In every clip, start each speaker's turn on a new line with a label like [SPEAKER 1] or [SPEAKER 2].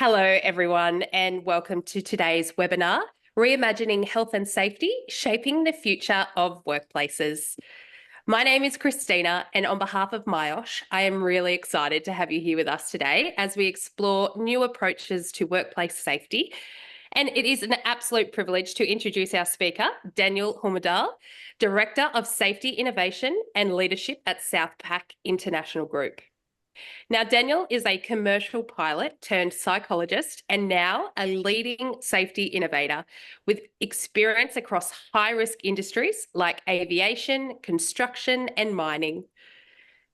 [SPEAKER 1] Hello, everyone, and welcome to today's webinar, Reimagining Health and Safety, Shaping the Future of Workplaces. My name is Christina, and on behalf of myosh, I am really excited to have you here with us today as we explore new approaches to workplace safety. And it is an absolute privilege to introduce our speaker, Daniel Hummerdal, Director of Safety Innovation and Leadership at Southpac International Group. Now, Daniel is a commercial pilot turned psychologist and now a leading safety innovator with experience across high-risk industries like aviation, construction, and mining.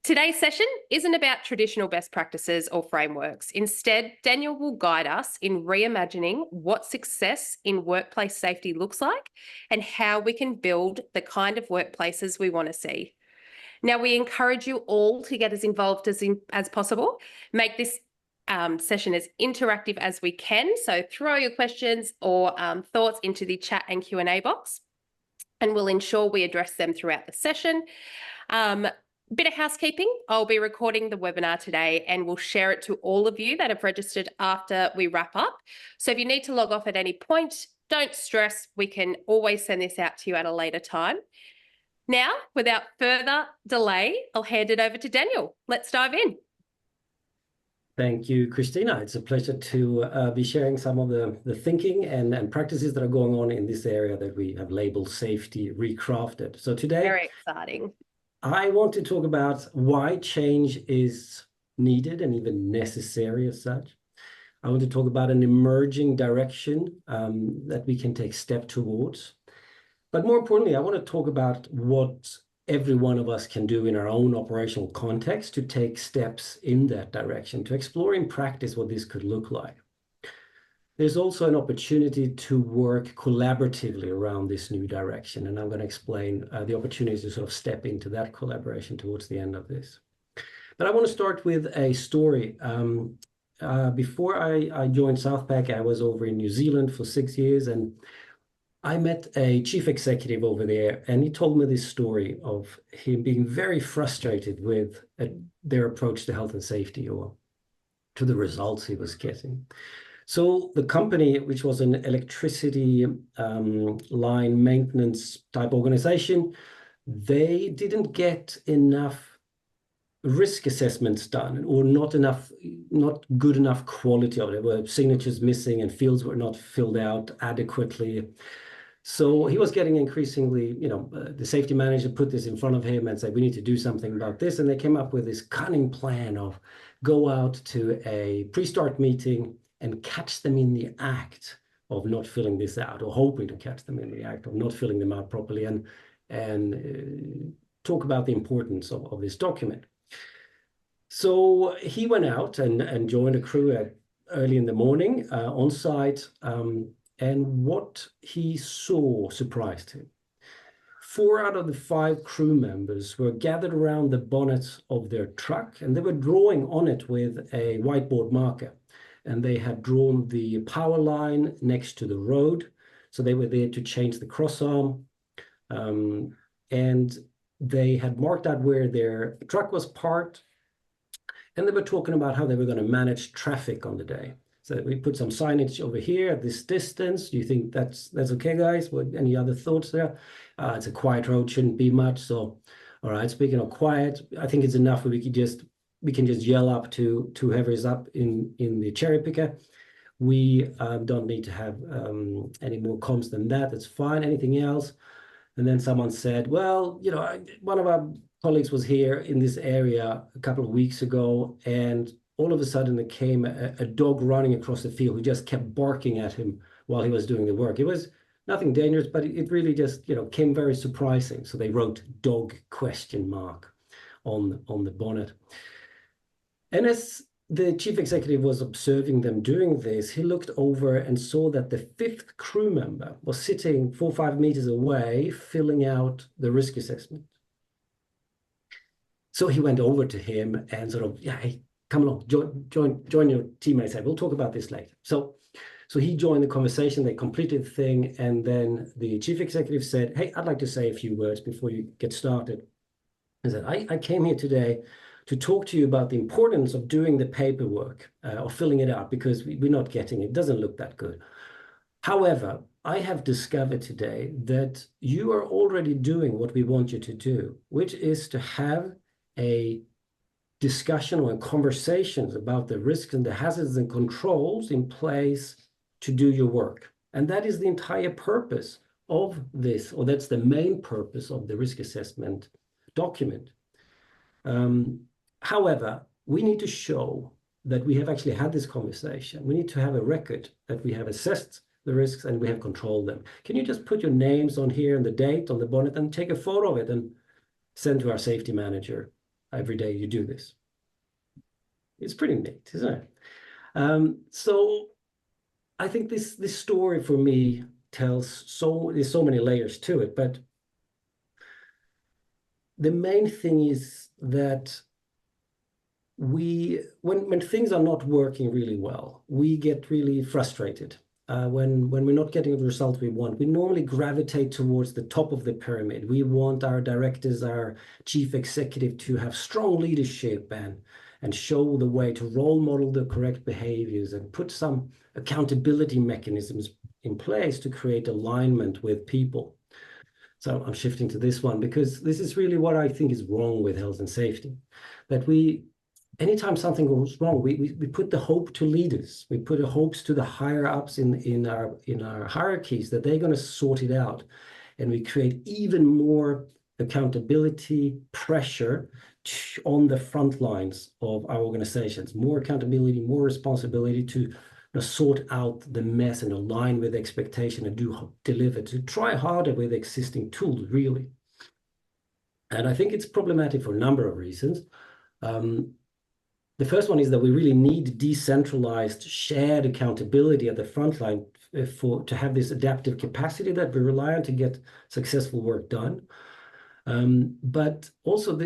[SPEAKER 1] Today's session isn't about traditional best practices or frameworks. Instead, Daniel will guide us in reimagining what success in workplace safety looks like and how we can build the kind of workplaces we want to see. Now, we encourage you all to get as involved as possible. Make this session as interactive as we can. So throw your questions or thoughts into the chat and Q&A box, and we'll ensure we address them throughout the session. Bit of housekeeping, I'll be recording the webinar today and we'll share it to all of you that have registered after we wrap up. So if you need to log off at any point, don't stress. We can always send this out to you at a later time. Now, without further delay, I'll hand it over to Daniel. Let's dive in.
[SPEAKER 2] Thank you, Christina. It's a pleasure to be sharing some of the thinking and practices that are going on in this area that we have labeled Safety Recrafted. So today,
[SPEAKER 1] very exciting.
[SPEAKER 2] I want to talk about why change is needed and even necessary as such. I want to talk about an emerging direction that we can take step towards. But more importantly, I want to talk about what every one of us can do in our own operational context to take steps in that direction, to explore in practice what this could look like. There's also an opportunity to work collaboratively around this new direction, and I'm going to explain the opportunities to sort of step into that collaboration towards the end of this. But I want to start with a story. Before I joined Southpac, I was over in New Zealand for 6 years, and I met a chief executive over there, and he told me this story of him being very frustrated with their approach to health and safety or to the results he was getting. So the company, which was an electricity line maintenance type organization, they didn't get enough risk assessments done, or not good enough quality of it. There were signatures missing and fields were not filled out adequately. So he was getting increasingly, the safety manager put this in front of him and said, we need to do something about this. And they came up with this cunning plan of go out to a pre-start meeting and catch them in the act of not filling this out, or hoping to catch them in the act of not filling them out properly, and talk about the importance of this document. So he went out and joined a crew early in the morning on site. And what he saw surprised him. 4 out of the 5 crew members were gathered around the bonnet of their truck, and they were drawing on it with a whiteboard marker. And they had drawn the power line next to the road. So they were there to change the crossarm. And they had marked out where their truck was parked. And they were talking about how they were going to manage traffic on the day. So we put some signage over here at this distance. Do you think that's okay, guys? Any other thoughts there? It's a quiet road, shouldn't be much. So, all right, speaking of quiet, I think it's enough we can just yell up to whoever's up in the cherry picker. We don't need to have any more comms than that. That's fine. Anything else? And then someone said, well, one of our colleagues was here in this area a couple of weeks ago, and all of a sudden there came a dog running across the field who just kept barking at him while he was doing the work. It was nothing dangerous, but it really just came very surprising. So they wrote "dog?" on the bonnet. And as the chief executive was observing them doing this, he looked over and saw that the 5th crew member was sitting 4 or 5 meters away, filling out the risk assessment. So he went over to him and sort of, hey, come along, join your teammates. We'll talk about this later. So he joined the conversation. They completed the thing, and then the chief executive said, hey, I'd like to say a few words before you get started. He said, I came here today to talk to you about the importance of doing the paperwork or filling it out, because we're not getting it. It doesn't look that good. However, I have discovered today that you are already doing what we want you to do, which is to have a discussion or conversations about the risks and the hazards and controls in place to do your work. And that is the entire purpose of this, or that's the main purpose of the risk assessment document. However, we need to show that we have actually had this conversation. We need to have a record that we have assessed the risks and we have controlled them. Can you just put your names on here and the date on the bonnet and take a photo of it and send to our safety manager every day you do this? It's pretty neat, isn't it? So I think this story for me tells there's so many layers to it, but the main thing is that when things are not working really well, we get really frustrated. When we're not getting the result we want, we normally gravitate towards the top of the pyramid. We want our directors, our chief executive, to have strong leadership and show the way, to role model the correct behaviors and put some accountability mechanisms in place to create alignment with people. So I'm shifting to this one because this is really what I think is wrong with health and safety. That anytime something goes wrong, we put the hope to leaders. We put the hopes to the higher ups in our hierarchies that they're going to sort it out. And we create even more accountability pressure on the front lines of our organizations. More accountability, more responsibility to sort out the mess and align with expectation and deliver, to try harder with existing tools, really. And I think it's problematic for a number of reasons. The first one is that we really need decentralized, shared accountability at the front line to have this adaptive capacity that we rely on to get successful work done. But also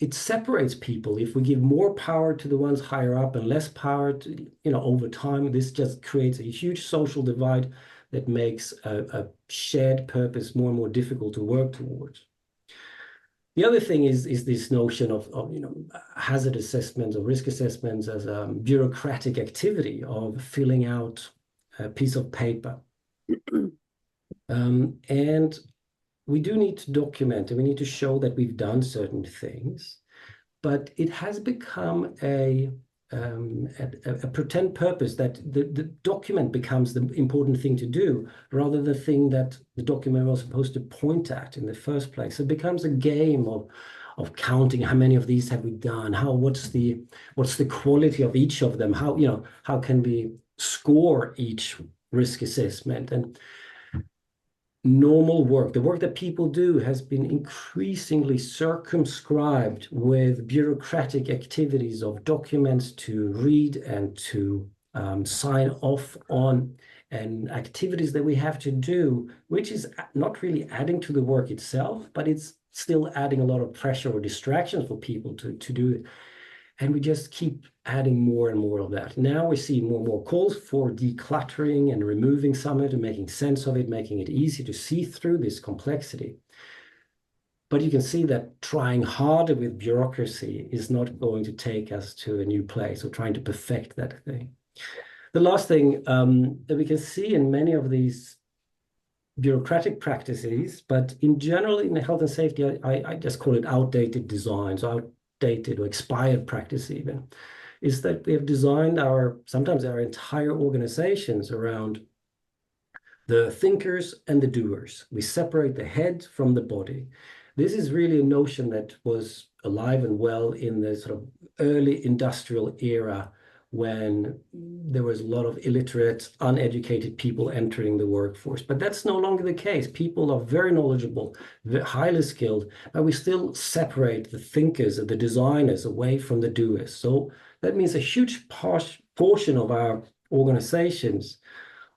[SPEAKER 2] it separates people. If we give more power to the ones higher up and less power to, over time, this just creates a huge social divide that makes a shared purpose more and more difficult to work towards. The other thing is this notion of hazard assessments or risk assessments as a bureaucratic activity of filling out a piece of paper. And we do need to document and we need to show that we've done certain things, but it has become a pretend purpose that the document becomes the important thing to do rather than the thing that the document was supposed to point at in the first place. It becomes a game of counting how many of these have we done, what's the quality of each of them, how can we score each risk assessment. And normal work, the work that people do, has been increasingly circumscribed with bureaucratic activities of documents to read and to sign off on, and activities that we have to do, which is not really adding to the work itself, but it's still adding a lot of pressure or distractions for people to do it. And we just keep adding more and more of that. Now we see more and more calls for decluttering and removing some of it and making sense of it, making it easy to see through this complexity. But you can see that trying harder with bureaucracy is not going to take us to a new place, or trying to perfect that thing. The last thing that we can see in many of these bureaucratic practices, but in general in health and safety, I just call it outdated designs, outdated or expired practice even, is that we have designed sometimes our entire organizations around the thinkers and the doers. We separate the head from the body. This is really a notion that was alive and well in the sort of early industrial era, when there was a lot of illiterate, uneducated people entering the workforce. But that's no longer the case. People are very knowledgeable, highly skilled, but we still separate the thinkers and the designers away from the doers. So that means a huge portion of our organizations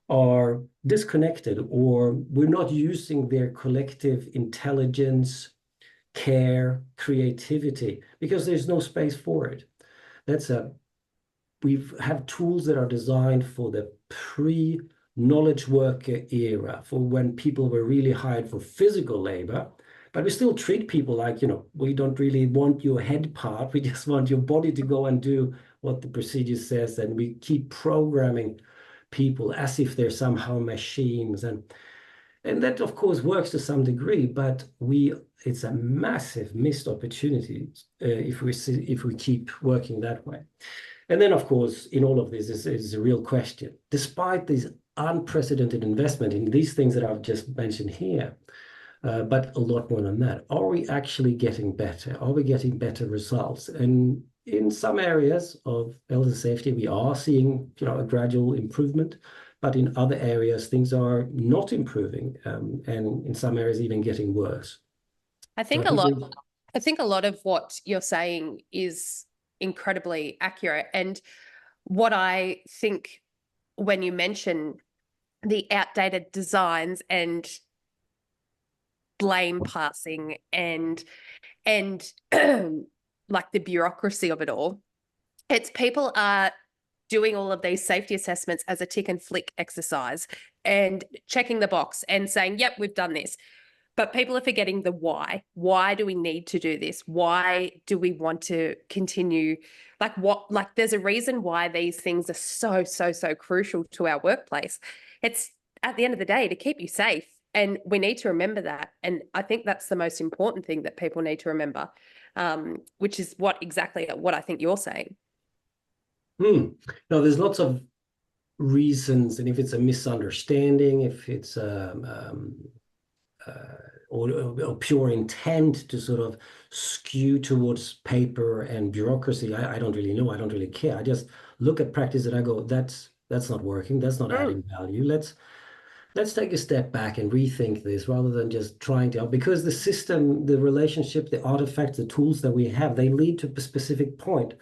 [SPEAKER 2] are disconnected, or we're not using their collective intelligence, care, creativity, because there's no space for it. We have tools that are designed for the pre-knowledge worker era, for when people were really hired for physical labor, But we still treat people like, we don't really want your head part. We just want your body to go and do what the procedure says. And we keep programming people as if they're somehow machines. And that, of course, works to some degree, but it's a massive missed opportunity if we keep working that way. And then, of course, in all of this is a real question. Despite this unprecedented investment in these things that I've just mentioned here, but a lot more than that, are we actually getting better? Are we getting better results? And in some areas of health and safety, we are seeing, a gradual improvement. But in other areas, things are not improving, and in some areas even getting worse.
[SPEAKER 1] I think
[SPEAKER 2] So
[SPEAKER 1] I think a lot of what you're saying is incredibly accurate. And what I think when you mention the outdated designs and blame passing and like the bureaucracy of it all, it's people are doing all of these safety assessments as a tick and flick exercise and checking the box and saying, yep, we've done this. But people are forgetting the why. Why do we need to do this? Why do we want to continue? Like there's a reason why these things are so crucial to our workplace. It's at the end of the day to keep you safe. And we need to remember that. And I think that's the most important thing that people need to remember, which is exactly what I think you're saying.
[SPEAKER 2] No, there's lots of reasons, and if it's a misunderstanding, if it's or pure intent to sort of skew towards paper and bureaucracy, I don't really know. I don't really care. I just look at practice and I go, that's not working. That's not adding value. Let's take a step back and rethink this rather than just trying to, because the system, the relationship, the artifacts, the tools that we have, they lead to a specific point.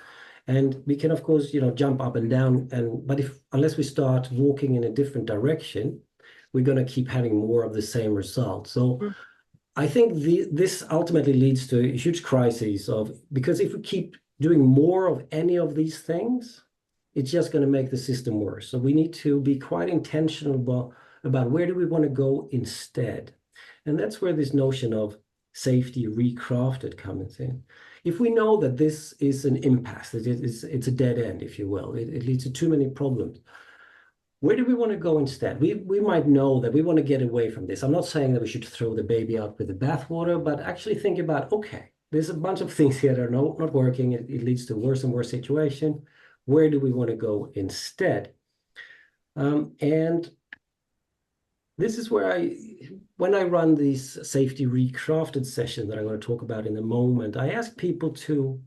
[SPEAKER 2] And we can, of course, jump up and down. But unless we start walking in a different direction, we're going to keep having more of the same result. So I think this ultimately leads to a huge crisis because if we keep doing more of any of these things, it's just going to make the system worse. So we need to be quite intentional about where do we want to go instead. And that's where this notion of safety recrafted comes in. If we know that this is an impasse, that it's a dead end, if you will, it leads to too many problems. Where do we want to go instead? We might know that we want to get away from this. I'm not saying that we should throw the baby out with the bathwater, but actually think about, okay, there's a bunch of things here that are not working. It leads to worse and worse situation. Where do we want to go instead? And this is where when I run these safety recrafted sessions that I'm going to talk about in a moment, I ask people to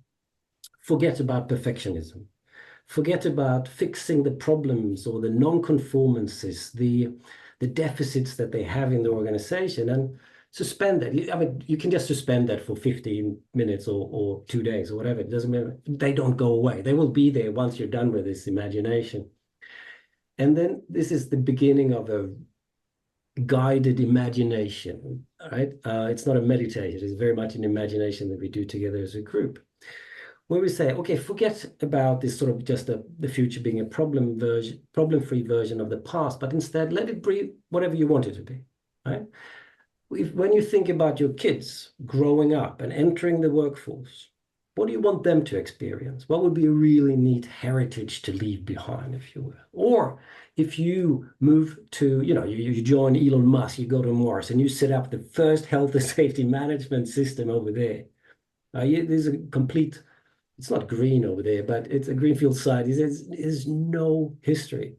[SPEAKER 2] forget about perfectionism. Forget about fixing the problems or the non-conformances, the deficits that they have in the organization, and suspend that. I mean, you can just suspend that for 15 minutes or 2 days or whatever. It doesn't matter. They don't go away. They will be there once you're done with this imagination. And then this is the beginning of a guided imagination, right? It's not a meditation. It's very much an imagination that we do together as a group, where we say, okay, forget about this sort of just the future being a problem-free version of the past, but instead let it be whatever you want it to be, right? When you think about your kids growing up and entering the workforce, what do you want them to experience? What would be a really neat heritage to leave behind, if you will? Or if you move to, you join Elon Musk, you go to Mars, and you set up the first health and safety management system over there. There's a complete, it's not green over there, but it's a greenfield site. There's no history,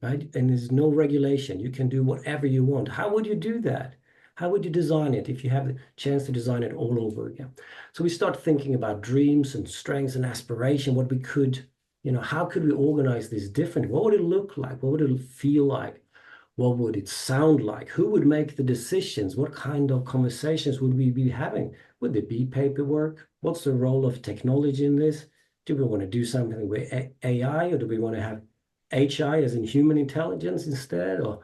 [SPEAKER 2] right? And there's no regulation. You can do whatever you want. How would you do that? How would you design it if you have the chance to design it all over again? So we start thinking about dreams and strengths and aspiration, what we could, how could we organize this differently? What would it look like? What would it feel like? What would it sound like? Who would make the decisions? What kind of conversations would we be having? Would there be paperwork? What's the role of technology in this? Do we want to do something with AI, or do we want to have HI as in human intelligence instead? Or,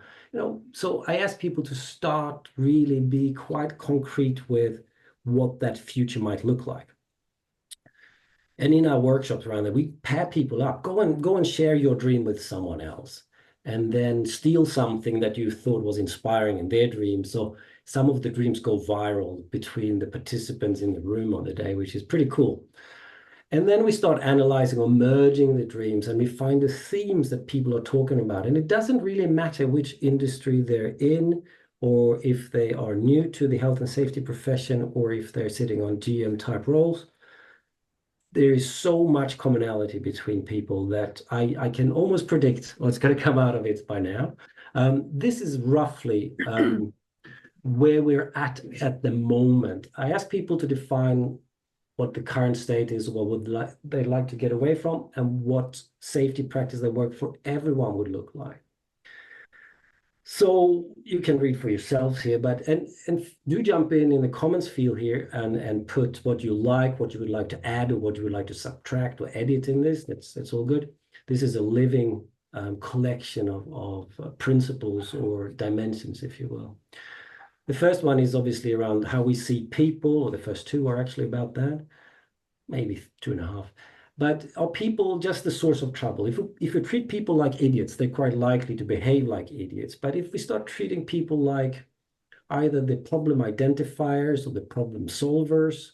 [SPEAKER 2] so I ask people to start really be quite concrete with what that future might look like. And in our workshops around that, we pair people up. Go and share your dream with someone else, and then steal something that you thought was inspiring in their dream. So some of the dreams go viral between the participants in the room on the day, which is pretty cool. And then we start analyzing or merging the dreams, and we find the themes that people are talking about. And it doesn't really matter which industry they're in, or if they are new to the health and safety profession, or if they're sitting on GM type roles. There is so much commonality between people that I can almost predict what's going to come out of it by now. This is roughly where we're at the moment. I ask people to define what the current state is, what would they like to get away from, and what safety practice that work for everyone would look like. So you can read for yourselves here, but and do jump in the comments field here and put what you like, what you would like to add, or what you would like to subtract or edit in this. That's all good. This is a living collection of principles or dimensions, if you will. The first one is obviously around how we see people, or the first two are actually about that, maybe 2.5. But are people just the source of trouble? If we treat people like idiots, they're quite likely to behave like idiots. But if we start treating people like either the problem identifiers or the problem solvers,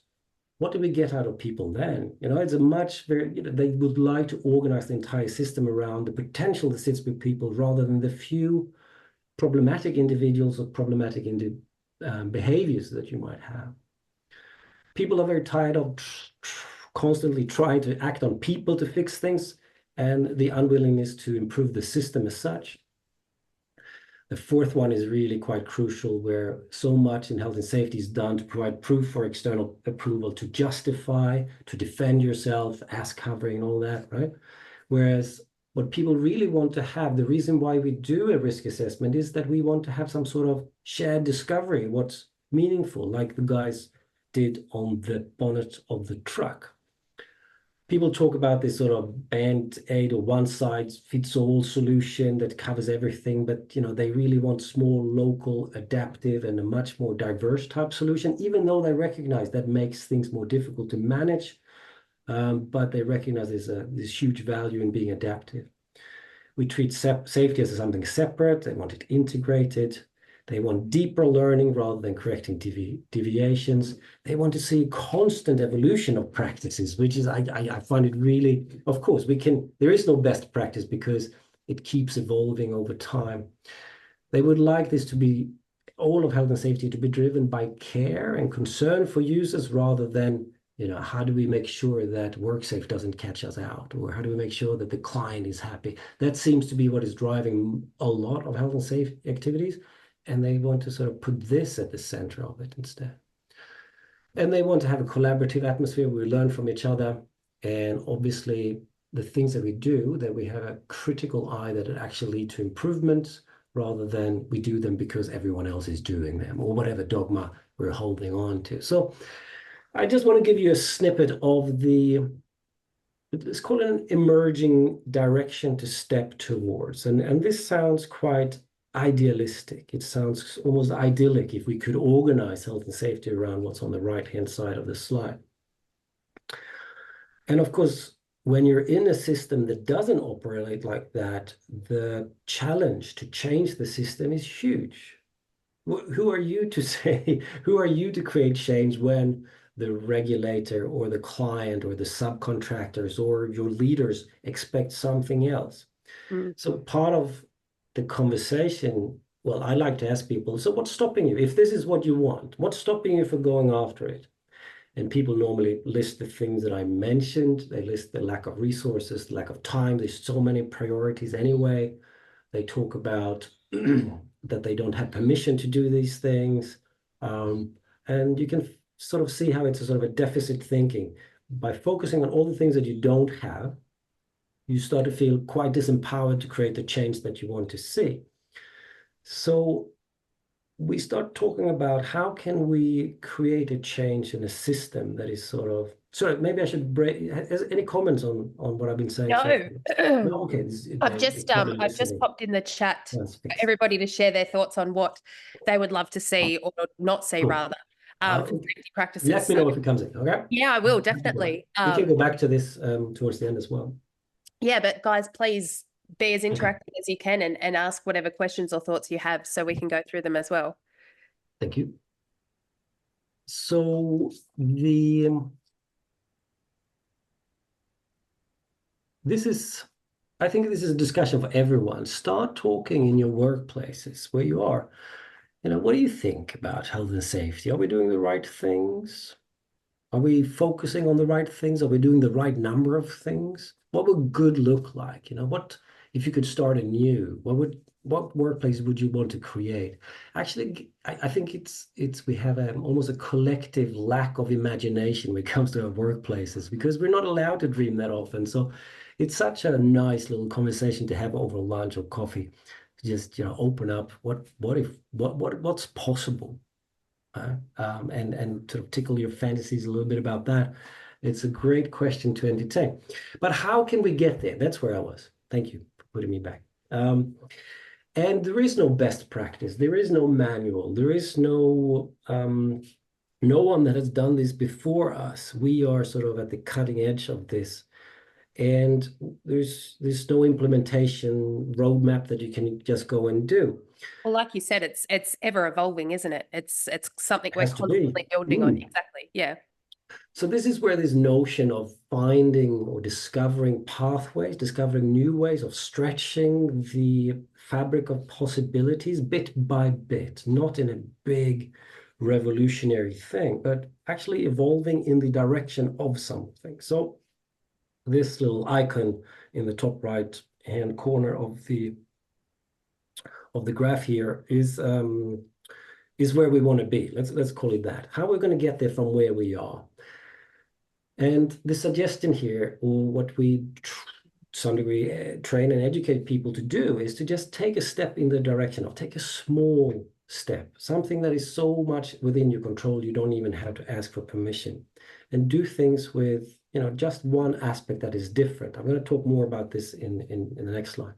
[SPEAKER 2] what do we get out of people then? It's a much very, they would like to organize the entire system around the potential that sits with people rather than the few problematic individuals or problematic behaviors that you might have. People are very tired of constantly trying to act on people to fix things and the unwillingness to improve the system as such. The fourth one is really quite crucial, where so much in health and safety is done to provide proof for external approval, to justify, to defend yourself, ass covering and all that, right? Whereas what people really want to have, the reason why we do a risk assessment is that we want to have some sort of shared discovery, what's meaningful, like the guys did on the bonnet of the truck. People talk about this sort of band-aid or one-size-fits-all solution that covers everything, but they really want small, local, adaptive, and a much more diverse type solution, even though they recognize that makes things more difficult to manage, but they recognize there's this huge value in being adaptive. We treat safety as something separate. They want it integrated. They want deeper learning rather than correcting deviations. They want to see constant evolution of practices, which is, I find it really, of course, there is no best practice because it keeps evolving over time. They would like this to be, all of health and safety to be driven by care and concern for users rather than, how do we make sure that WorkSafe doesn't catch us out? Or how do we make sure that the client is happy? That seems to be what is driving a lot of health and safety activities. And they want to sort of put this at the center of it instead. And they want to have a collaborative atmosphere where we learn from each other. And obviously, the things that we do, that we have a critical eye that it actually lead to improvements rather than we do them because everyone else is doing them or whatever dogma we're holding on to. So I just want to give you a snippet of let's call it an emerging direction to step towards. And this sounds quite idealistic. It sounds almost idyllic if we could organize health and safety around what's on the right-hand side of the slide. And of course, when you're in a system that doesn't operate like that, the challenge to change the system is huge. Who are you to say, who are you to create change when the regulator or the client or the subcontractors or your leaders expect something else? So part of the conversation, well, I like to ask people, so what's stopping you? If this is what you want, what's stopping you from going after it? And people normally list the things that I mentioned. They list the lack of resources, the lack of time. There's so many priorities anyway. They talk about that they don't have permission to do these things. And you can sort of see how it's a sort of a deficit thinking. By focusing on all the things that you don't have, you start to feel quite disempowered to create the change that you want to see. So we start talking about how can we create a change in a system that is sort of, sorry, maybe I should break, any comments on what I've been saying?
[SPEAKER 1] No.
[SPEAKER 2] No, okay.
[SPEAKER 1] I've just popped in the chat for everybody to share their thoughts on what they would love to see or not see,
[SPEAKER 2] cool.
[SPEAKER 1] rather, for safety practices.
[SPEAKER 2] Let me know if it comes in, okay?
[SPEAKER 1] Yeah, I will, definitely.
[SPEAKER 2] We can go back to this towards the end as well.
[SPEAKER 1] Yeah, but guys, please be as interactive as you can and ask whatever questions or thoughts you have so we can go through them as well.
[SPEAKER 2] Thank you. So I think this is a discussion for everyone. Start talking in your workplaces where you are. What do you think about health and safety? Are we doing the right things? Are we focusing on the right things? Are we doing the right number of things? What would good look like? What if you could start anew? What workplace would you want to create? Actually, I think we have almost a collective lack of imagination when it comes to our workplaces because we're not allowed to dream that often. So it's such a nice little conversation to have over lunch or coffee. Just open up what's possible, and sort of tickle your fantasies a little bit about that. It's a great question to entertain. But how can we get there? That's where I was. Thank you for putting me back. And there is no best practice. There is no manual. There is no one that has done this before us. We are sort of at the cutting edge of this. And there's no implementation roadmap that you can just go and do.
[SPEAKER 1] Well, like you said, it's ever evolving, isn't it? It's something we're
[SPEAKER 2] Has to be.
[SPEAKER 1] constantly building on. Exactly. Yeah.
[SPEAKER 2] So this is where this notion of finding or discovering pathways, discovering new ways of stretching the fabric of possibilities bit by bit, not in a big revolutionary thing, but actually evolving in the direction of something. So this little icon in the top right hand corner of the graph here is where we want to be. Let's call it that. How we're going to get there from where we are. And the suggestion here, or what we to some degree train and educate people to do, is to just take a step in the direction of take a small step, something that is so much within your control you don't even have to ask for permission, and do things with just one aspect that is different. I'm going to talk more about this in the next slide.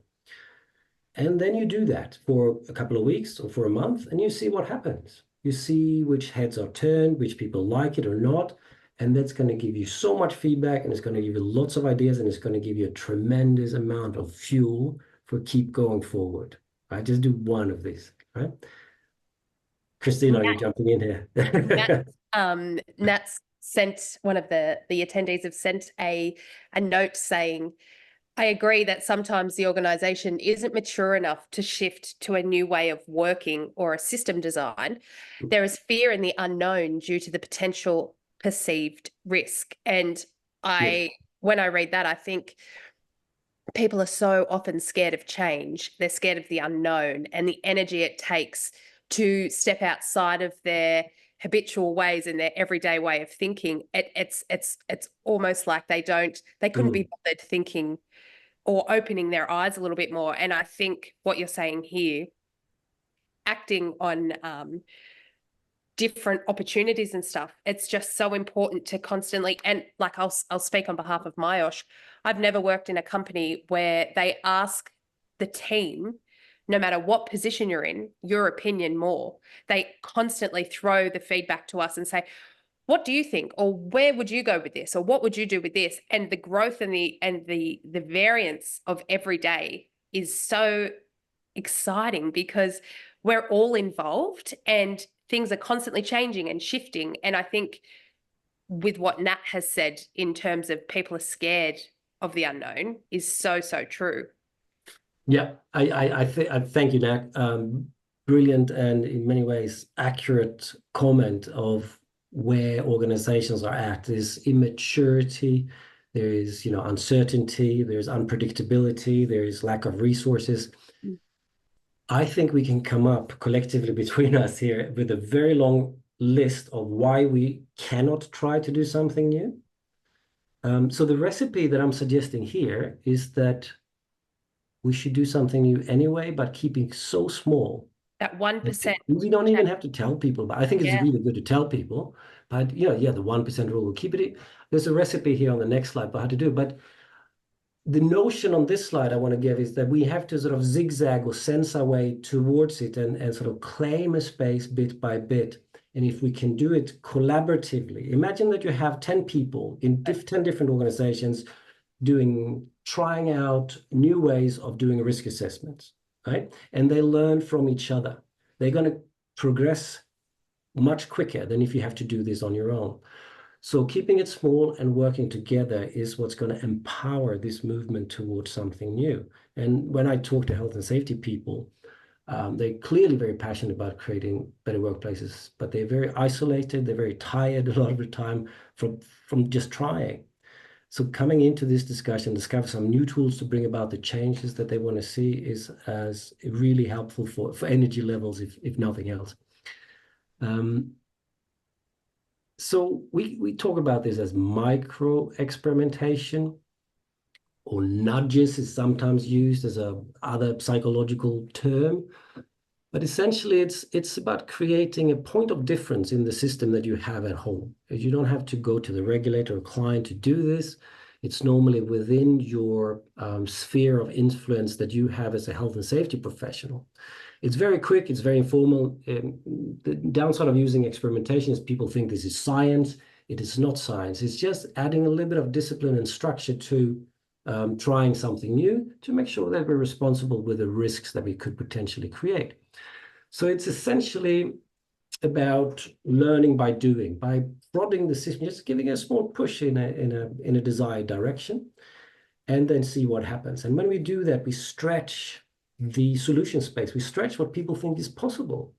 [SPEAKER 2] And then you do that for a couple of weeks or for a month, and you see what happens. You see which heads are turned, which people like it or not. And that's going to give you so much feedback, and it's going to give you lots of ideas, and it's going to give you a tremendous amount of fuel for keep going forward. Right? Just do one of these. Right? Christina, are you jumping in here?
[SPEAKER 1] Nat's sent one of the attendees have sent a note saying, I agree that sometimes the organisation isn't mature enough to shift to a new way of working or a system design. There is fear in the unknown due to the potential perceived risk. And when I read that, I think people are so often scared of change. They're scared of the unknown and the energy it takes to step outside of their habitual ways and their everyday way of thinking. It's almost like they couldn't be bothered thinking or opening their eyes a little bit more. And I think what you're saying here, acting on different opportunities and stuff, it's just so important to constantly, and like I'll speak on behalf of myosh. I've never worked in a company where they ask the team, no matter what position you're in, your opinion more. They constantly throw the feedback to us and say, what do you think? Or where would you go with this? Or what would you do with this? And the growth and the variance of every day is so exciting because we're all involved and things are constantly changing and shifting. And I think with what Nat has said in terms of people are scared of the unknown is so, so true.
[SPEAKER 2] Yeah, I thank you, Nat. Brilliant and in many ways accurate comment of where organizations are at. There's immaturity, there is uncertainty, there's unpredictability, there is lack of resources. I think we can come up collectively between us here with a very long list of why we cannot try to do something new. So the recipe that I'm suggesting here is that we should do something new anyway, but keeping so small.
[SPEAKER 1] That 1%.
[SPEAKER 2] We don't even have to tell people, but I think it's really good to tell people. But the 1% rule, we'll keep it. There's a recipe here on the next slide for how to do it. But the notion on this slide I want to give is that we have to sort of zigzag or sense our way towards it and sort of claim a space bit by bit. And if we can do it collaboratively, imagine that you have 10 people in 10 different organizations trying out new ways of doing risk assessments, right? And they learn from each other. They're going to progress much quicker than if you have to do this on your own. So keeping it small and working together is what's going to empower this movement towards something new. And when I talk to health and safety people, they're clearly very passionate about creating better workplaces, but they're very isolated. They're very tired a lot of the time from just trying. So coming into this discussion, discover some new tools to bring about the changes that they want to see is as really helpful for energy levels, if nothing else. So we talk about this as micro experimentation, or nudges is sometimes used as a other psychological term. But essentially, it's about creating a point of difference in the system that you have at home. You don't have to go to the regulator or client to do this. It's normally within your sphere of influence that you have as a health and safety professional. It's very quick, it's very informal. The downside of using experimentation is people think this is science. It is not science. It's just adding a little bit of discipline and structure to trying something new to make sure that we're responsible with the risks that we could potentially create. So it's essentially about learning by doing, by prodding the system, just giving it a small push in a desired direction, and then see what happens. And when we do that, we stretch the solution space. We stretch what people think is possible.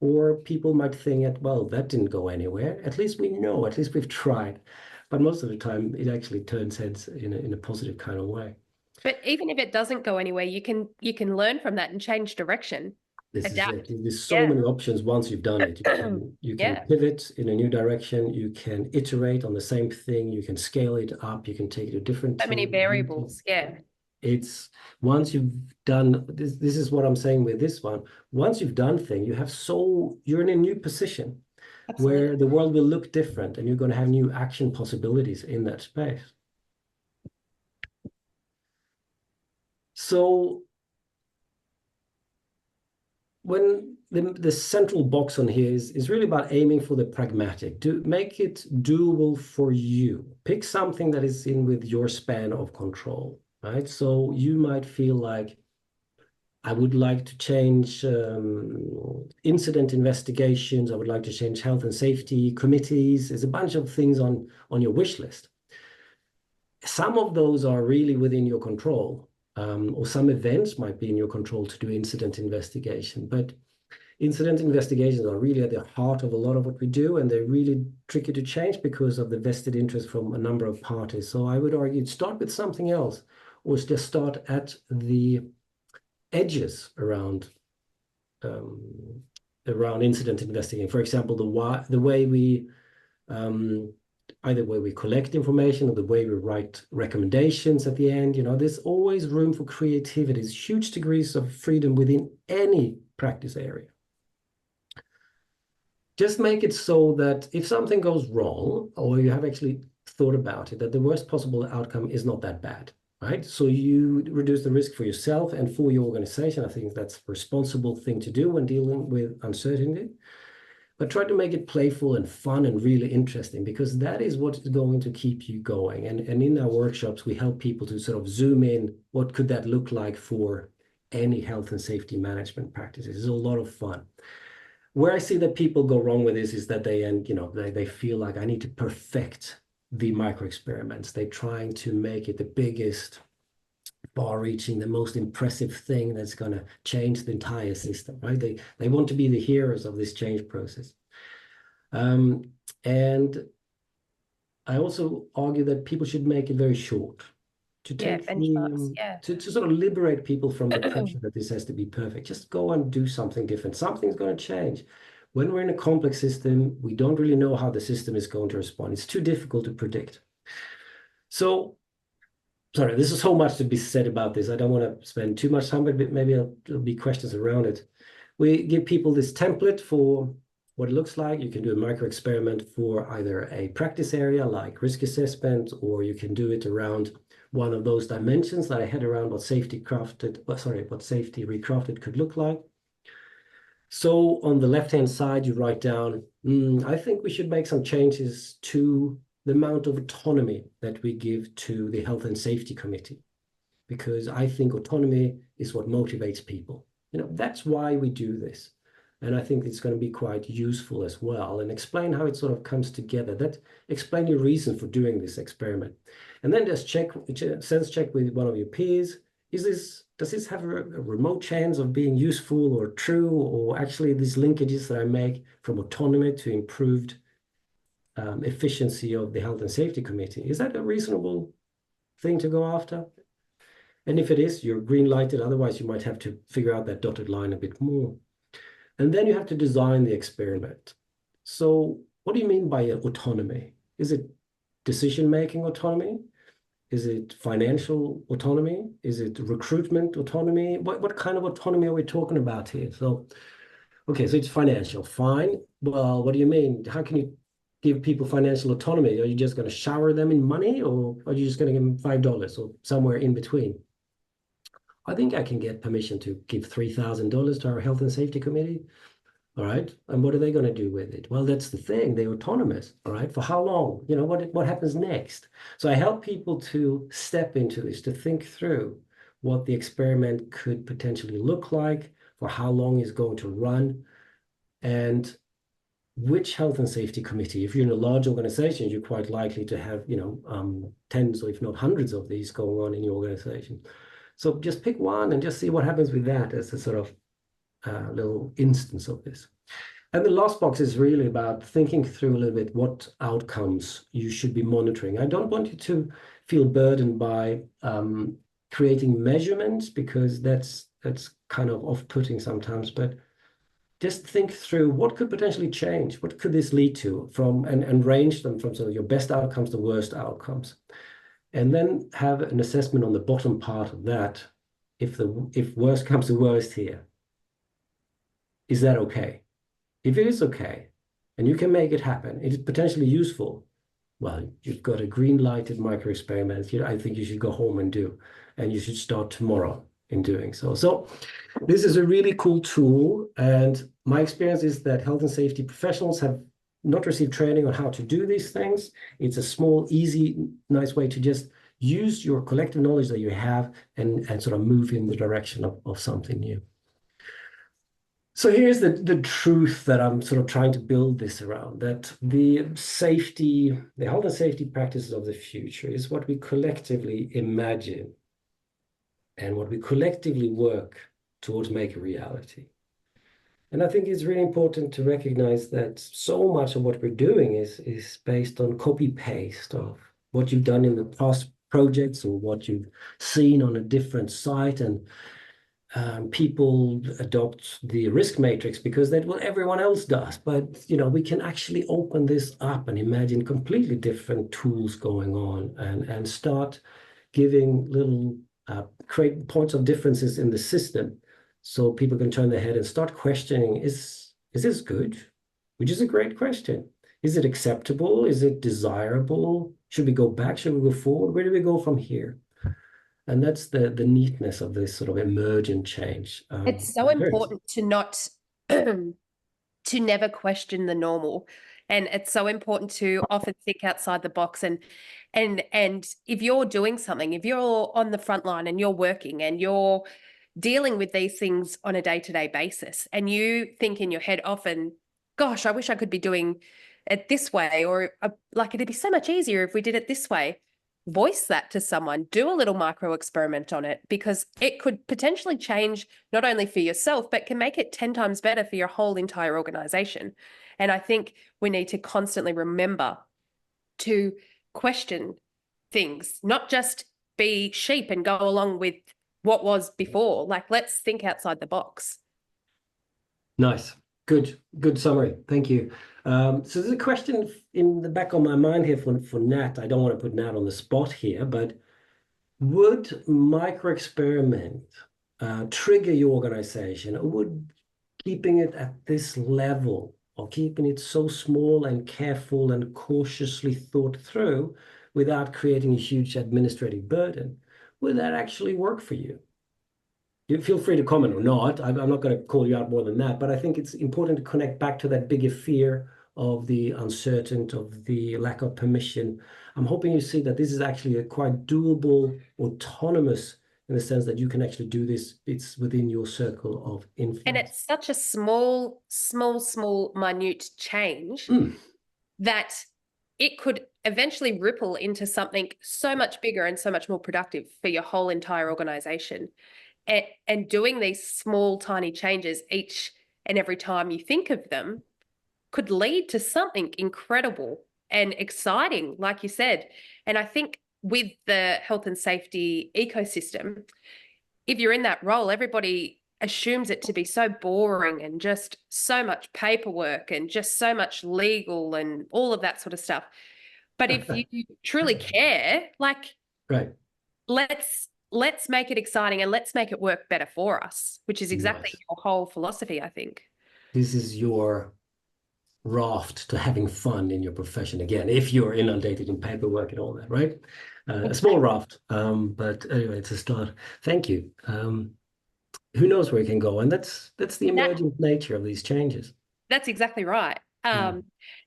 [SPEAKER 2] Or people might think, well, that didn't go anywhere. At least we know, at least we've tried. But most of the time, it actually turns heads in a positive kind of way.
[SPEAKER 1] But even if it doesn't go anywhere, you can learn from that and change direction.
[SPEAKER 2] This
[SPEAKER 1] Adapt.
[SPEAKER 2] is it. There's so many options once you've done it. You can
[SPEAKER 1] Yeah.
[SPEAKER 2] pivot in a new direction. You can iterate on the same thing. You can scale it up. You can take it to a different
[SPEAKER 1] So many
[SPEAKER 2] team.
[SPEAKER 1] variables. Yeah.
[SPEAKER 2] It's once you've done this, this is what I'm saying with this one. Once you've done thing, you're in a new position
[SPEAKER 1] Absolutely.
[SPEAKER 2] where the world will look different and you're going to have new action possibilities in that space. So when the central box on here is really about aiming for the pragmatic, to make it doable for you. Pick something that is in with your span of control, right? So you might feel like, I would like to change incident investigations. I would like to change health and safety committees. There's a bunch of things on your wish list. Some of those are really within your control, or some events might be in your control to do incident investigation. But incident investigations are really at the heart of a lot of what we do, and they're really tricky to change because of the vested interest from a number of parties. So I would argue start with something else, or just start at the edges around incident investigating. For example, the way we either way we collect information or the way we write recommendations at the end. There's always room for creativity. There's huge degrees of freedom within any practice area. Just make it so that if something goes wrong, or you have actually thought about it, that the worst possible outcome is not that bad. Right? So you reduce the risk for yourself and for your organization. I think that's a responsible thing to do when dealing with uncertainty. But try to make it playful and fun and really interesting, because that is what is going to keep you going. And in our workshops, we help people to sort of zoom in. What could that look like for any health and safety management practices? It's a lot of fun. Where I see that people go wrong with this is that they feel like, I need to perfect the micro experiments. They're trying to make it the biggest, far-reaching, the most impressive thing that's going to change the entire system, right? They want to be the heroes of this change process. And I also argue that people should make it very short to take to sort of liberate people from the pressure that this has to be perfect. Just go and do something different. Something's going to change. When we're in a complex system, we don't really know how the system is going to respond. It's too difficult to predict. So, sorry, there's so much to be said about this. I don't want to spend too much time, but maybe there'll be questions around it. We give people this template for what it looks like. You can do a micro experiment for either a practice area like risk assessment, or you can do it around one of those dimensions that I had around what safety recrafted could look like. So on the left-hand side, you write down, I think we should make some changes to the amount of autonomy that we give to the Health and Safety Committee, because I think autonomy is what motivates people. That's why we do this. And I think it's going to be quite useful as well, and explain how it sort of comes together. Explain your reason for doing this experiment. And then just sense check with one of your peers. Does this have a remote chance of being useful or true, or actually these linkages that I make from autonomy to improved efficiency of the Health and Safety Committee? Is that a reasonable thing to go after? And if it is, you're green lighted. Otherwise, you might have to figure out that dotted line a bit more. And then you have to design the experiment. So what do you mean by autonomy? Is it decision-making autonomy? Is it financial autonomy? Is it recruitment autonomy? What kind of autonomy are we talking about here? So, okay, so it's financial. Fine. Well, what do you mean? How can you give people financial autonomy? Are you just going to shower them in money, or are you just going to give them $5 or somewhere in between? I think I can get permission to give $3,000 to our Health and Safety Committee. All right. And what are they going to do with it? Well, that's the thing. They're autonomous. All right. For how long? You know, what happens next? So I help people to step into this, to think through what the experiment could potentially look like, for how long it's going to run, and which health and safety committee. If you're in a large organization, you're quite likely to have, tens or if not hundreds of these going on in your organization. So just pick one and just see what happens with that as a sort of little instance of this. And the last box is really about thinking through a little bit what outcomes you should be monitoring. I don't want you to feel burdened by creating measurements, because that's kind of off-putting sometimes, but just think through what could potentially change. What could this lead to and range them from sort of your best outcomes to worst outcomes. And then have an assessment on the bottom part of that. If worst comes to worst here, is that okay? If it is okay, and you can make it happen, it is potentially useful, well, you've got a green-lighted micro-experiment I think you should go home and do, and you should start tomorrow in doing so. So this is a really cool tool, and my experience is that health and safety professionals have not received training on how to do these things. It's a small, easy, nice way to just use your collective knowledge that you have and sort of move in the direction of something new. So here's the truth that I'm sort of trying to build this around, that the health and safety practices of the future is what we collectively imagine and what we collectively work towards make a reality. And I think it's really important to recognize that so much of what we're doing is based on copy-paste of what you've done in the past projects or what you've seen on a different site, and people adopt the risk matrix because that's what everyone else does. But we can actually open this up and imagine completely different tools going on, and start giving little create points of differences in the system, so people can turn their head and start questioning: is this good? Which is a great question. Is it acceptable? Is it desirable? Should we go back? Should we go forward? Where do we go from here? And that's the neatness of this sort of emergent change.
[SPEAKER 1] It's so important to not to never question the normal, and it's so important to often think outside the box. And if you're doing something, if you're on the front line and you're working and you're dealing with these things on a day-to-day basis, and you think in your head often, gosh, I wish I could be doing it this way, or like it'd be so much easier if we did it this way. Voice that to someone, do a little micro experiment on it, because it could potentially change not only for yourself, but can make it 10 times better for your whole entire organization. And I think we need to constantly remember to question things, not just be sheep and go along with what was before. Like, let's think outside the box.
[SPEAKER 2] Nice. Good summary. Thank you. So there's a question in the back of my mind here for Nat. I don't want to put Nat on the spot here, but would micro experiment trigger your organization, or would keeping it at this level, or keeping it so small and careful and cautiously thought through without creating a huge administrative burden, would that actually work for you? You feel free to comment or not. I'm not going to call you out more than that, but I think it's important to connect back to that bigger fear of the uncertain, of the lack of permission. I'm hoping you see that this is actually a quite doable, autonomous in the sense that you can actually do this. It's within your circle of influence.
[SPEAKER 1] And it's such a small, minute change that it could eventually ripple into something so much bigger and so much more productive for your whole entire organization. And doing these small, tiny changes each and every time you think of them could lead to something incredible and exciting, like you said. And I think with the health and safety ecosystem, if you're in that role, everybody assumes it to be so boring and just so much paperwork and just so much legal and all of that sort of stuff. But if you truly care, like,
[SPEAKER 2] right,
[SPEAKER 1] let's make it exciting and let's make it work better for us, which is exactly
[SPEAKER 2] yes,
[SPEAKER 1] your whole philosophy, I think.
[SPEAKER 2] this is your raft to having fun in your profession again, if you're inundated in paperwork and all that, right? A small raft, but anyway, it's a start. Thank you. Who knows where it can go? And that's the emergent nature of these changes.
[SPEAKER 1] That's exactly right.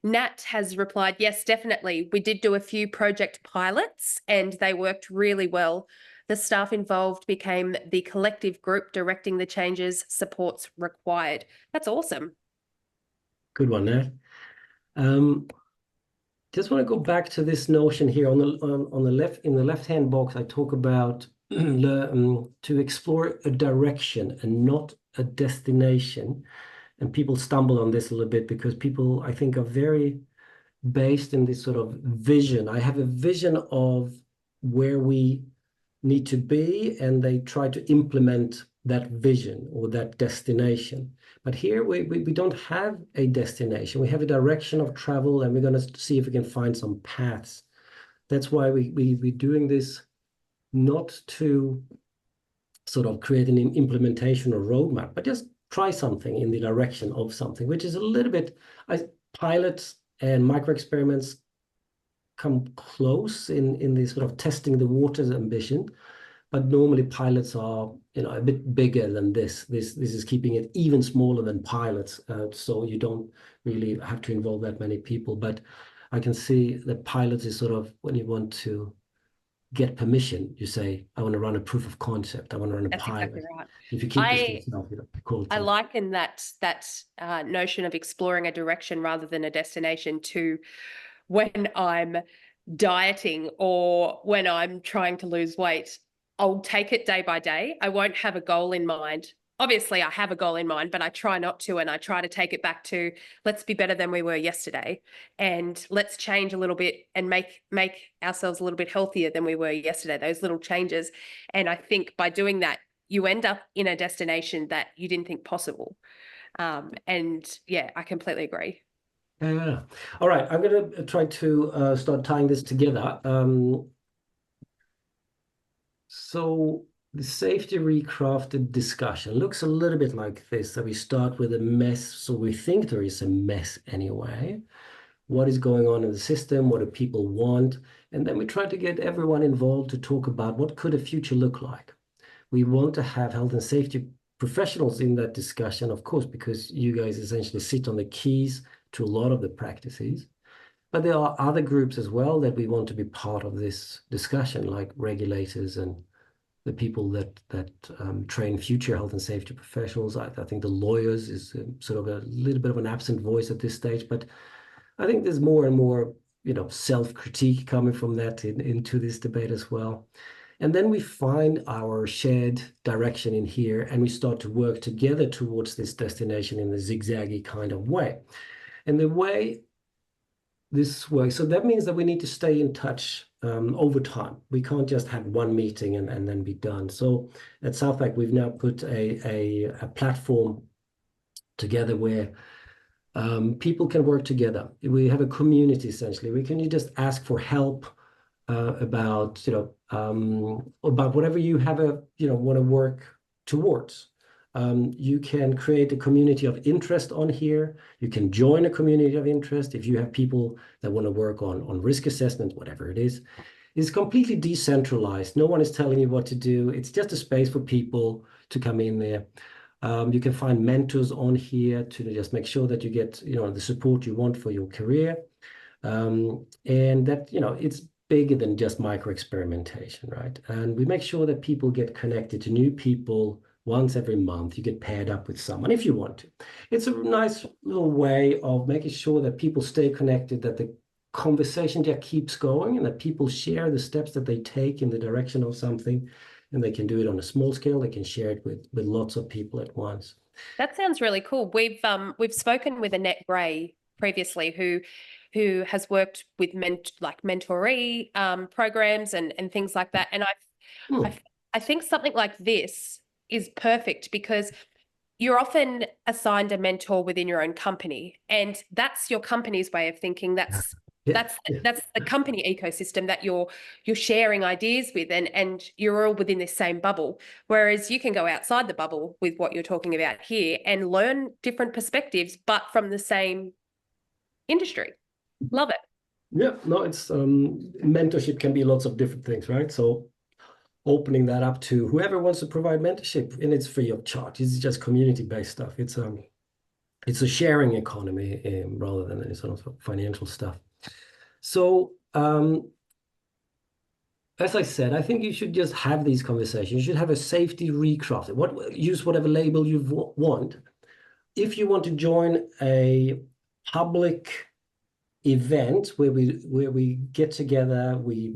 [SPEAKER 1] Nat has replied, yes, definitely. We did do a few project pilots and they worked really well. The staff involved became the collective group directing the changes, supports required. That's awesome.
[SPEAKER 2] Good one, Nat. Just want to go back to this notion here on the left, in the left-hand box. I talk about to explore a direction and not a destination. And people stumble on this a little bit because people, I think, are very based in this sort of vision. I have a vision of where we need to be, and they try to implement that vision or that destination. But here we don't have a destination. We have a direction of travel, and we're going to see if we can find some paths. That's why we're doing this, not to sort of create an implementation or roadmap, but just try something in the direction of something, which is a little bit, pilots and micro experiments come close in this sort of testing the waters ambition. But normally pilots are, a bit bigger than this. This is keeping it even smaller than pilots, so you don't really have to involve that many people. But I can see that pilots is sort of when you want to get permission, you say, I want to run a proof of concept. I want to run a
[SPEAKER 1] That's
[SPEAKER 2] pilot.
[SPEAKER 1] exactly right.
[SPEAKER 2] If you keep this to yourself, you call it.
[SPEAKER 1] I liken that notion of exploring a direction rather than a destination to when I'm dieting or when I'm trying to lose weight. I'll take it day by day. I won't have a goal in mind. Obviously, I have a goal in mind, but I try not to, and I try to take it back to let's be better than we were yesterday, and let's change a little bit and make ourselves a little bit healthier than we were yesterday. Those little changes, and I think by doing that, you end up in a destination that you didn't think possible. And yeah, I completely agree.
[SPEAKER 2] Yeah. All right. I'm going to try to start tying this together. So the safety recrafted discussion looks a little bit like this. So we start with a mess. So we think there is a mess anyway. What is going on in the system? What do people want? And then we try to get everyone involved to talk about what could a future look like. We want to have health and safety professionals in that discussion, of course, because you guys essentially sit on the keys to a lot of the practices. But there are other groups as well that we want to be part of this discussion, like regulators and the people that train future health and safety professionals. I think the lawyers is sort of a little bit of an absent voice at this stage, but I think there's more and more, self-critique coming from that into this debate as well. And then we find our shared direction in here, and we start to work together towards this destination in a zigzaggy kind of way. And the way this works, so that means that we need to stay in touch over time. We can't just have one meeting and then be done. So at Southpac, we've now put a platform together where people can work together. We have a community essentially. We can just ask for help about whatever you have want to work towards. You can create a community of interest on here. You can join a community of interest if you have people that want to work on risk assessment, whatever it is. It's completely decentralized. No one is telling you what to do. It's just a space for people to come in there. You can find mentors on here to just make sure that you get the support you want for your career. And that it's bigger than just micro experimentation, right? And we make sure that people get connected to new people once every month. You get paired up with someone if you want to. It's a nice little way of making sure that people stay connected, that the conversation just keeps going, and that people share the steps that they take in the direction of something. And they can do it on a small scale. They can share it with lots of people at once.
[SPEAKER 1] That sounds really cool. We've spoken with Annette Gray previously, who has worked with mentoree programs and things like that. And
[SPEAKER 2] Hmm.
[SPEAKER 1] I think something like this is perfect because you're often assigned a mentor within your own company, and that's your company's way of thinking. That's
[SPEAKER 2] Yeah,
[SPEAKER 1] that's
[SPEAKER 2] yeah.
[SPEAKER 1] that's the company ecosystem that you're sharing ideas with, and you're all within this same bubble. Whereas you can go outside the bubble with what you're talking about here and learn different perspectives, but from the same industry. Love it.
[SPEAKER 2] Yeah, no, it's mentorship can be lots of different things, right? So opening that up to whoever wants to provide mentorship, and it's free of charge. It's just community-based stuff. It's a sharing economy rather than any sort of financial stuff. So as I said, I think you should just have these conversations. You should have a safety recraft. Use whatever label you want. If you want to join a public event where we get together, we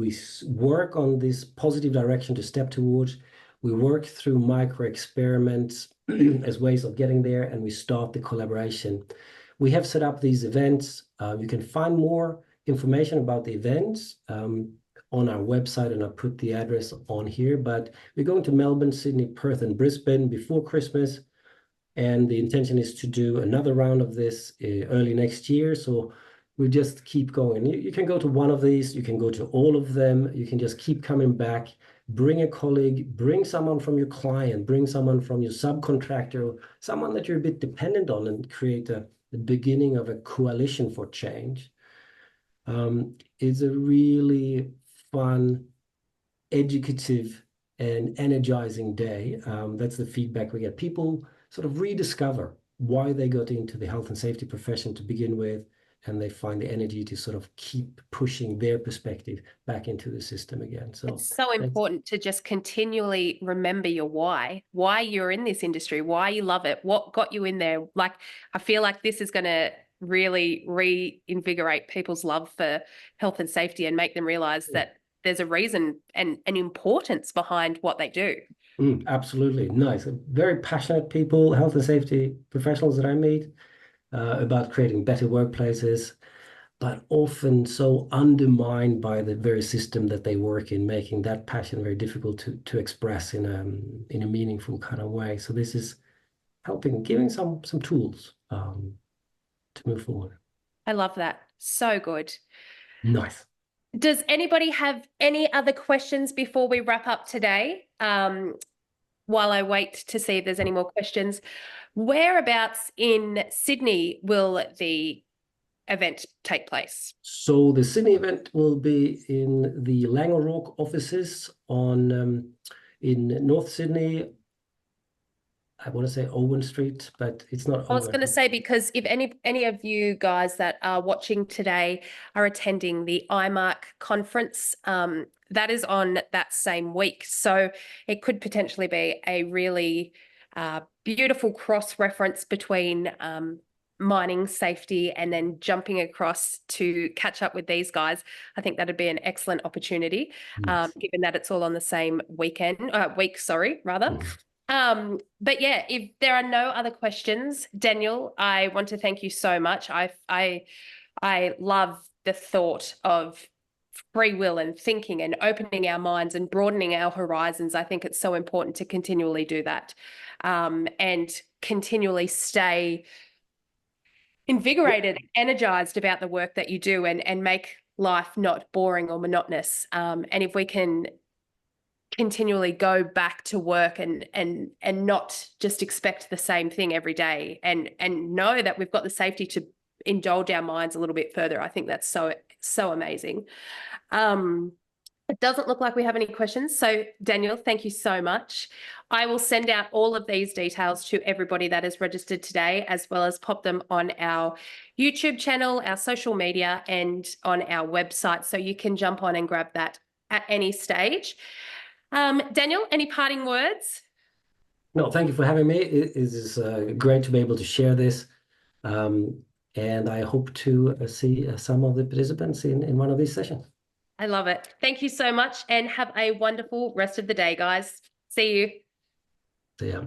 [SPEAKER 2] work on this positive direction to step towards. We work through micro experiments as ways of getting there, and we start the collaboration. We have set up these events. You can find more information about the events on our website, and I'll put the address on here. But we're going to Melbourne, Sydney, Perth, and Brisbane before Christmas. And the intention is to do another round of this early next year. So we just keep going. You can go to one of these, you can go to all of them, you can just keep coming back, bring a colleague, bring someone from your client, bring someone from your subcontractor, someone that you're a bit dependent on, and create the beginning of a coalition for change. It's a really fun, educative, and energizing day. That's the feedback we get. People sort of rediscover why they got into the health and safety profession to begin with, and they find the energy to sort of keep pushing their perspective back into the system again. So
[SPEAKER 1] It's so important to just continually remember your why you're in this industry, why you love it, what got you in there. Like, I feel like this is going to really reinvigorate people's love for health and safety and make them realize that there's a reason and an importance behind what they do.
[SPEAKER 2] Absolutely. Nice. Very passionate people, health and safety professionals that I meet about creating better workplaces, but often so undermined by the very system that they work in, making that passion very difficult to express in a meaningful kind of way. So this is helping, giving some tools to move forward.
[SPEAKER 1] I love that. So good.
[SPEAKER 2] Nice.
[SPEAKER 1] Does anybody have any other questions before we wrap up today? While I wait to see if there's any more questions, whereabouts in Sydney will the event take place?
[SPEAKER 2] So the Sydney event will be in the Langerock offices on in North Sydney. I want to say Owen Street, but it's not
[SPEAKER 1] I was
[SPEAKER 2] Owen.
[SPEAKER 1] going to say, because if any of you guys that are watching today are attending the IMARC conference, that is on that same week. So it could potentially be a really beautiful cross-reference between mining safety and then jumping across to catch up with these guys. I think that'd be an excellent opportunity,
[SPEAKER 2] Yes.
[SPEAKER 1] given that it's all on the same week, rather. But yeah, if there are no other questions, Daniel, I want to thank you so much. I love the thought of free will and thinking and opening our minds and broadening our horizons. I think it's so important to continually do that, and continually stay invigorated, energized about the work that you do, and make life not boring or monotonous. And if we can continually go back to work and not just expect the same thing every day, and know that we've got the safety to indulge our minds a little bit further, I think that's so amazing. It doesn't look like we have any questions. So, Daniel, thank you so much. I will send out all of these details to everybody that is registered today, as well as pop them on our YouTube channel, our social media, and on our website. So you can jump on and grab that at any stage. Daniel, any parting words?
[SPEAKER 2] No, thank you for having me. It is great to be able to share this. And I hope to see some of the participants in one of these sessions.
[SPEAKER 1] I love it. Thank you so much and have a wonderful rest of the day, guys. See you.
[SPEAKER 2] So, yeah.